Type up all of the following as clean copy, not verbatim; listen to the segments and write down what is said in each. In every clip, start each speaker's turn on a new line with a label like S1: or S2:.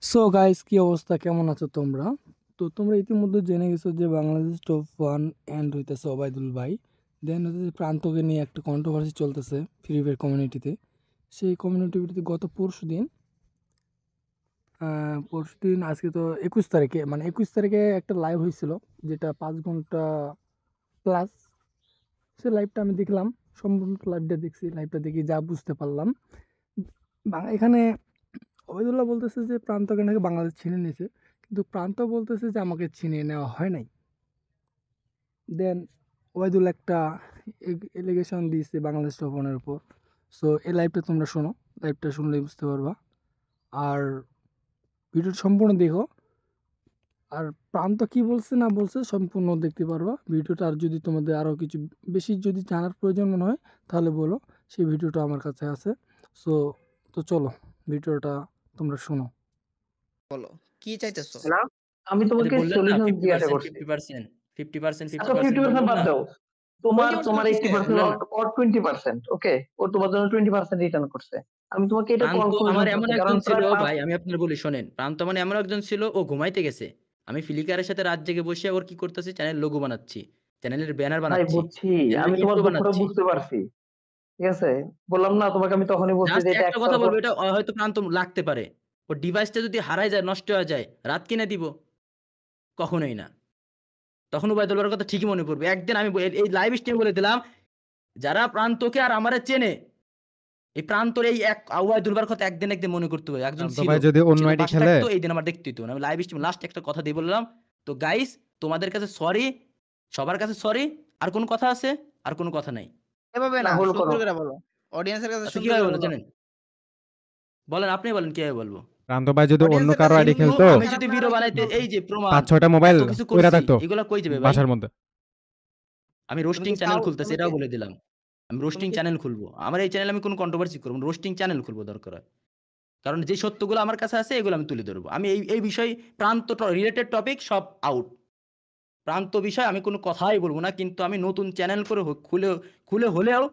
S1: So guys, কি অবস্থা, কেমন আছো তোমরা? তো তোমরা ইতিমধ্যে জেনে গেছো যে বাংলাদেশ টপ ওয়ান অ্যান্ড হইতেছে ওবায়দুল ভাই। দেন হচ্ছে প্রান্তকে নিয়ে একটা কন্ট্রোভার্সি চলতেছে ফ্রি ফায়ার কমিউনিটিতে। সেই কমিউনিটিতে গত পরশুদিন আজকে তো 21 তারিখে, মানে 21 তারিখে একটা লাইভ হয়েছিল, যেটা 5 ঘন্টা প্লাস। সে লাইভটা আমি দেখলাম, সম্পূর্ণ লাইভটা দেখছি। লাইভটা দেখি যা বুঝতে পারলাম, এখানে ওবায়দুল্লাহ বলতেছে যে প্রান্তকে নাকি বাংলাদেশ ছিনিয়ে নিয়েছে, কিন্তু প্রান্ত বলতেছে যে আমাকে ছিনিয়ে নেওয়া হয় নাই। দেন ওবায়দুল্লাহ একটা এলিগেশন দিয়েছে বাংলাদেশ টপনের উপর। সো এই লাইভটা তোমরা শোনো, লাইভটা শুনলেই বুঝতে পারবা। আর ভিডিওটা সম্পূর্ণ দেখো, আর প্রান্ত কি বলছে না বলছে সম্পূর্ণ দেখতে পারবা ভিডিওটা। আর যদি তোমাদের আরও কিছু বেশি যদি জানার প্রয়োজন মনে হয় তাহলে বলো, সেই ভিডিওটা আমার কাছে আছে। সো তো চলো ভিডিওটা তোমরা শোনো।
S2: বলো কি চাইতেছো?
S3: না, আমি তোমাকে
S4: বললেন না
S3: সলিউশন জিজ্ঞাসা
S4: 50%
S3: করছি।
S4: 50% 50%
S3: আচ্ছা
S4: 50%
S3: 50%
S4: বললেন
S3: বাদ
S4: না?
S3: দাও। তোমার
S2: 20%
S3: 80%
S4: বললেন
S3: ওর 20%, ওকে? ও তোমার জন্য 20% রিটার্ন করছে। আমি তোমাকে এটা
S4: প্রান্ত
S3: কনক্লুশন
S4: আমার এমন
S3: করছি, কারণ
S4: একজন ছিল
S3: প্রায়
S4: ভাই, আমি আপনার বলি শোনেন, প্রান্ত মানে এমন একজন ছিল, ও ঘুমাইতে গেছে, আমি ফিলিকারের সাথে রাত জেগে বসে ওর কি করতেছি, চ্যানেল লোগো বানাচ্ছি, চ্যানেলের ব্যানার
S3: ভাই
S4: বানাচ্ছি,
S3: বুঝছি,
S4: চ্যানেলের
S3: আমি তোমার
S4: ইন্ট্রো
S3: দুঃখটা
S4: বানাচ্ছি।
S3: বুঝতে পারছি। ঠিক আছে, বললাম না তোমাকে, আমি তখনই বলছি
S4: জাস্ট
S3: যে এটা
S4: একটা কথা
S3: একতরফা।
S4: বলবো, এটা হয়তো প্রান্ত লাগতে পারে, ওর ডিভাইসটা যদি হারায় যায়, নষ্ট হয়ে যায়, রাত কিনে দিব? কখনোই না। তখন ওবায়দুল্লাহর কথা ঠিকই মনে পড়বে। একদিন আমি এই লাইভ স্ট্রিমে বলে দিলাম, যারা প্রান্তকে আর আমারে চেনে, এই প্রান্তর এই এক ওবায়দুল্লাহর কথা একদিন মনে করতে হবে। একজন
S5: প্রান্ত
S4: ছিল,
S5: ভাই যদি অন্য
S4: সে তো
S5: আইডি
S4: পাশে
S5: খেলে,
S4: থাকতো, এই দিন আমার দেখতে হইতো না। আমি লাইভ স্ট্রিম লাস্ট একটা কথা দিয়ে বললাম, তো গাইস তোমাদের কাছে সরি, সবার কাছে সরি। আর কোন কথা আছে? আর কোন কথা নাই।
S2: এভাবে
S3: না
S2: না,
S3: হোল্ড করো।
S2: সুন্দর করে বলো। অডিয়েন্সের কাছে
S4: আচ্ছা
S2: সুন্দর
S4: কিভাবে
S2: করে
S4: বলো
S2: বলো।
S4: জানেন? বলেন, আপনি বলেন কিভাবে বলবো?
S5: প্রান্ত ভাই যদি অন্য
S2: অডিয়েন্সের
S5: কারো
S2: কাছে
S5: আইডি
S2: সুন্দর
S5: খেলতো,
S4: আমি
S2: খারাপ
S4: যদি
S2: না
S4: ভিডিও
S2: লাগলে
S4: বানাইতে,
S2: সুন্দর।
S4: এই যে প্রমাণ,
S5: 5-6টা মোবাইল
S4: এত কিছু
S5: কইরা
S4: করছি,
S5: থাকতো
S4: এগুলা কই যাবে ভাই?
S5: বাসার মধ্যে।
S4: আমি
S2: তুমি
S4: রোস্টিং
S2: কি
S4: চ্যানেল
S2: চাও?
S4: খুলতেছি,
S2: তুমি কি
S4: এটাও বলে দিলাম। আমি
S2: তুমি
S4: রোস্টিং
S2: কি
S4: চ্যানেল খুলবো। আমার এই চ্যানেলে আমি কোনো কন্ট্রোভার্সি করব না, রোস্টিং চ্যানেল খুলবো দরকার হয়। কারণ যে সত্যগুলো আমার কাছে আছে এগুলো আমি তুলে ধরবো। আমি এই বিষয় প্রান্ত রিলেটেড টপিক সব আউট। প্রান্ত বিষয় আমি কোনো কথাই বলবো না, কিন্তু আমি নতুন চ্যানেল করে খুলে খুলে হলেও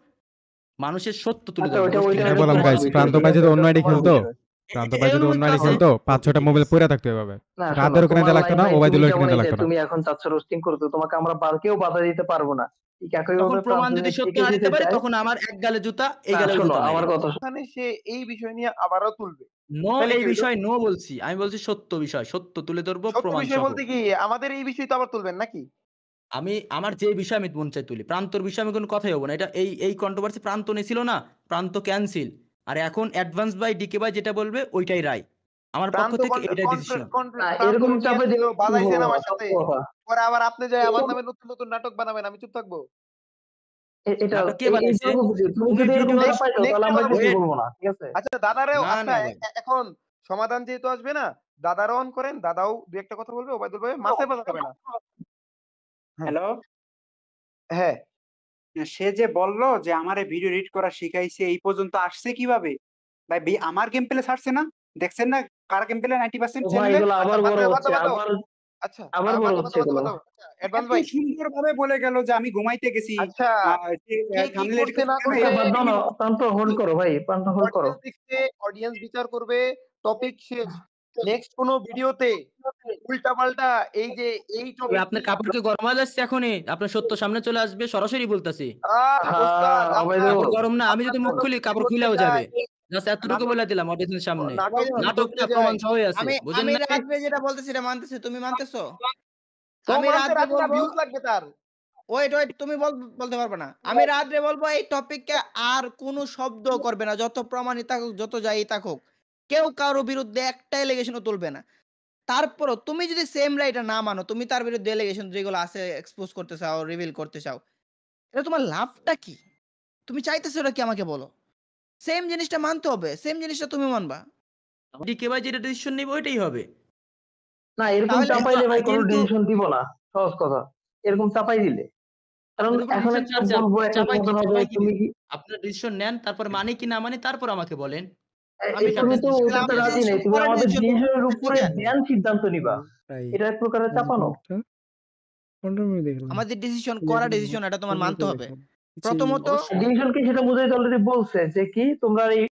S4: মানুষের সত্য তুলে
S3: আচ্ছা
S4: ধরবো,
S3: ওইটা
S4: রোস্টিং
S3: ওইটা
S5: এটাই
S3: ওইটা
S4: চ্যানেল
S5: বললাম
S4: কোনো
S3: তোমার
S5: গাইস,
S4: সমস্যা
S3: বিষয়,
S5: প্রান্ত
S4: নেই।
S3: ঠিক
S5: ভাই
S3: আছে,
S5: যদি অন্য
S3: ওইটা
S5: আইডি
S3: তোমার
S5: খেলতো,
S3: বিষয়।
S5: প্রান্ত ভাই যদি
S4: এরকম
S5: অন্য
S4: তো
S5: আইডি
S4: আছে।
S5: খেলতো,
S4: ওকে
S5: 5-6টা
S4: ঠিক
S5: মোবাইল
S4: আছে।
S5: পইরা থাকতো এভাবে।
S3: না
S5: রাত
S3: শোনো,
S5: ধরে কিনে
S3: তোমার
S5: দেয়া লাগতো না,
S3: লাইফে তুমি
S5: ওবাইদুল্লাহ
S3: যেমন
S5: কিনে দেয়া
S3: এই যে
S5: লাগতো না।
S3: তুমি এখন চাচ্ছ রোস্টিং করতে, তোমাকে আমরা কেউ বাধা দিতে পারবো না। ঠিক
S4: তখন
S3: একইভাবে
S4: প্রমাণ
S3: প্রান্ত
S4: যদি
S3: যদি
S4: সত্য
S3: ঠিকই
S4: না দিতে
S3: যেতে
S4: পারি,
S3: চায়।
S4: তখন আমার এক গালে জুতা, এই
S3: না
S4: গালেও
S3: শোনো
S4: জুতা
S3: আমার
S4: মাইরা।
S3: কথা,
S6: ওখানে সে এই বিষয় নিয়ে আবারও তুলবে।
S4: নো,
S6: তাহলে
S4: এই
S6: কি হইলো?
S4: বিষয় নো বলছি, আমি বলছি সত্য বিষয়, সত্য তুলে ধরবো
S6: সত্য
S4: প্রমাণ
S6: বিষয়
S4: সহ।
S6: বলতে কি আমাদের এই বিষয় তো আবার তুলবেন নাকি?
S4: আমি আমার যে বিষয় আমি মন চাই তুলি, প্রান্তর বিষয়ে আমি কোনো কথাই হবো না। এটা এই কন্ট্রোভার্সি প্রান্ত নিয়েছিল না, প্রান্ত ক্যান্সেল। আর এখন অ্যাডভান্স বাই ডিকে বাই যেটা বলবে ওইটাই রায়, আমার পক্ষ
S6: প্রান্ত
S4: থেকে এটাই ডিসিশন।
S3: না
S6: প্রান্ত
S3: এরকম চাপে
S6: নিয়েছিল,
S3: দিয়ে
S6: বাজাইছেন
S3: বলবো না,
S6: আমার সাথে।
S3: সত্য কথা।
S6: পরে আবার আপনি যাই আমার
S3: এরকম
S6: নামে নতুন নতুন নাটক বানাবেন, আমি চুপ থাকবো?
S3: এটা
S4: নাটক কে
S3: এইটা
S4: বানাইছে?
S3: তুমি
S4: তুমি
S3: যদি এরকম
S4: ভিডিও
S3: চাপাই দাও তাহলে
S6: নেক্সট
S3: আমরা
S6: কথা
S3: কিছু
S6: বলছি।
S4: ওয়েট,
S3: বলবো না, ঠিক আছে?
S6: আচ্ছা দাদারেও,
S4: না
S6: আচ্ছা
S4: না ভাই,
S6: এখন সমাধান যেহেতু আসবে না, দাদারও অন করেন, দাদাও দু একটা কথা বলবে, ওবায়দুল ভাই মাসে বাজাবে না। হ্যাঁ
S7: হ্যালো,
S6: হ্যাঁ।
S7: সে যে বললো যে আমারে ভিডিও এডিট করা শিখাইছে, এই পর্যন্ত আসছে কিভাবে? ভাই আমার গেম প্লে ছাড়ছে না, দেখছেন না কার গেম প্লে 90%
S3: ও ভাই
S7: চ্যানেলে।
S3: এগুলো
S6: আচ্ছা
S3: আবার
S6: বাদ
S3: বড়
S6: দাও, বাদ
S3: হচ্ছে,
S6: দাও, বাদ দাও।
S3: আবার
S6: আচ্ছা
S3: আবার বড়
S6: বাদ দাও, বাদ
S3: হচ্ছে
S6: দাও, বাদ দাও,
S3: এগুলো।
S6: বাদ দাও। আচ্ছা অ্যাডভান্স
S7: এত
S6: ভাই।
S7: সুন্দর ভাবে বলে গেল যে আমি ঘুমাইতে গেছি।
S6: আচ্ছা কে কি
S7: থাম্বনেল এডিট
S6: করছে না
S7: করছে কেন,
S6: করছে
S3: আচ্ছা
S7: এটা
S3: বাদ দাও না,
S7: কি
S3: প্রান্ত হোল্ড করো ভাই, প্রান্ত হোল্ড করো।
S6: অডিয়েন্স দেখছে, অডিয়েন্স বিচার করবে, টপিক শেষ। নেক্সট কোন ভিডিওতে উল্টাপাল্টা এই যে এই
S4: তবে
S6: টপিক
S4: আপনার
S6: নিয়ে
S4: কাপড় কি গরম হয়ে যাচ্ছে এখনই? আপনার সত্য সামনে চলে আসবে, সরাসরি বলতাছি।
S6: ওস্তাদ
S3: হ্যাঁ
S6: আপনার
S4: কাপড়
S3: অবৈধ।
S4: গরম না, আমি যদি মুখ
S6: আপনার
S4: খুলি
S6: কি
S4: কাপড়
S6: করতে
S4: খুলেও যাবে।
S6: চায়,
S4: জাস্ট এতটুকু
S6: নাটক
S4: বলে দিলাম অডিয়েন্সের সামনে।
S6: নাটক কি
S4: নাটক
S6: করতে
S4: না, প্রমাণ
S6: যায়?
S4: সহই আছে, বুঝেন
S2: আমি
S4: নাই?
S2: রাত্রে যেটা বলতেছি এটা মানতেছে, তুমি মানতেছো?
S6: তো
S2: আমি
S6: মানতে
S2: রাত্রে
S6: রাজি না,
S2: বলবো,
S6: ভিউজ লাগবে তার।
S2: ওয়েট তুমি বলতে পারবে না। আমি রাত্রে বলবো এই টপিককে আর কোনো শব্দ করবে না, যত প্রমাণিত থাকুক, যত যাই থাকুক, কেউ কারো বিরুদ্ধে একটা এলিগেশনও তুলবে না। তারপরও তুমি যদি সেম রাইটটা না মানো, তুমি তার বিরুদ্ধে এলিগেশন যেগুলো আছে এক্সপোজ করতে চাও, রিভিল করতে চাও, এটা তোমার লাভটা কি? তুমি চাইতেছো এটা কি আমাকে বলো? সেম জিনিসটা মানতে হবে, সেম জিনিসটা তুমি মানবা।
S4: ডিকে ভাই যেটা ডিসিশন নিবে ওইটাই হবে।
S3: না এরকম
S2: তাহলে
S4: কিন্তু
S3: চাপাইলে ভাই কোনো
S4: কিন্তু
S3: ডিসিশন দিব না, সহজ কথা। এরকম চাপাই দিলে, কারণ
S4: আপনার উপর
S3: এখন
S4: ডিসিশন
S3: একটা
S4: চাচ্ছে,
S3: বলবো, একটা
S4: চাপাই কি
S3: সমাধান হবে,
S4: চাপাই কি
S3: তুমি
S4: দিব?
S3: কি
S4: আপনার ডিসিশন নেন, তারপর মানি কি না মানি তারপর আমাকে বলেন। আমি কি
S3: তুমি
S4: আপনার
S3: তো
S4: ডিসিশন
S2: তাহলে
S4: থেকে
S3: ওটাতে
S2: আমার
S4: গিয়ে
S3: রাজি
S2: ডিসিশন
S3: নেই, তুমি
S2: পরে
S3: আমাদের
S2: ডিসিশন
S3: ডিসিশনের
S2: করতে
S3: উপরে
S2: কেন?
S3: ধ্যান সিদ্ধান্ত নিবা,
S1: প্রায়
S3: এটা এক প্রকারের
S1: 5
S3: চাপানো।
S1: ঘন্টা 15 মিনিট দেখলাম।
S2: আমাদের ডিসিশন করা ডিসিশন এটা তোমার মানতে হবে।
S1: দেখলাম।
S2: প্রথমত
S4: অবশ্যই।
S3: ডিসিশন কি সেটা বুঝাই তো অলরেডি বলছে যে কি তোমরা এই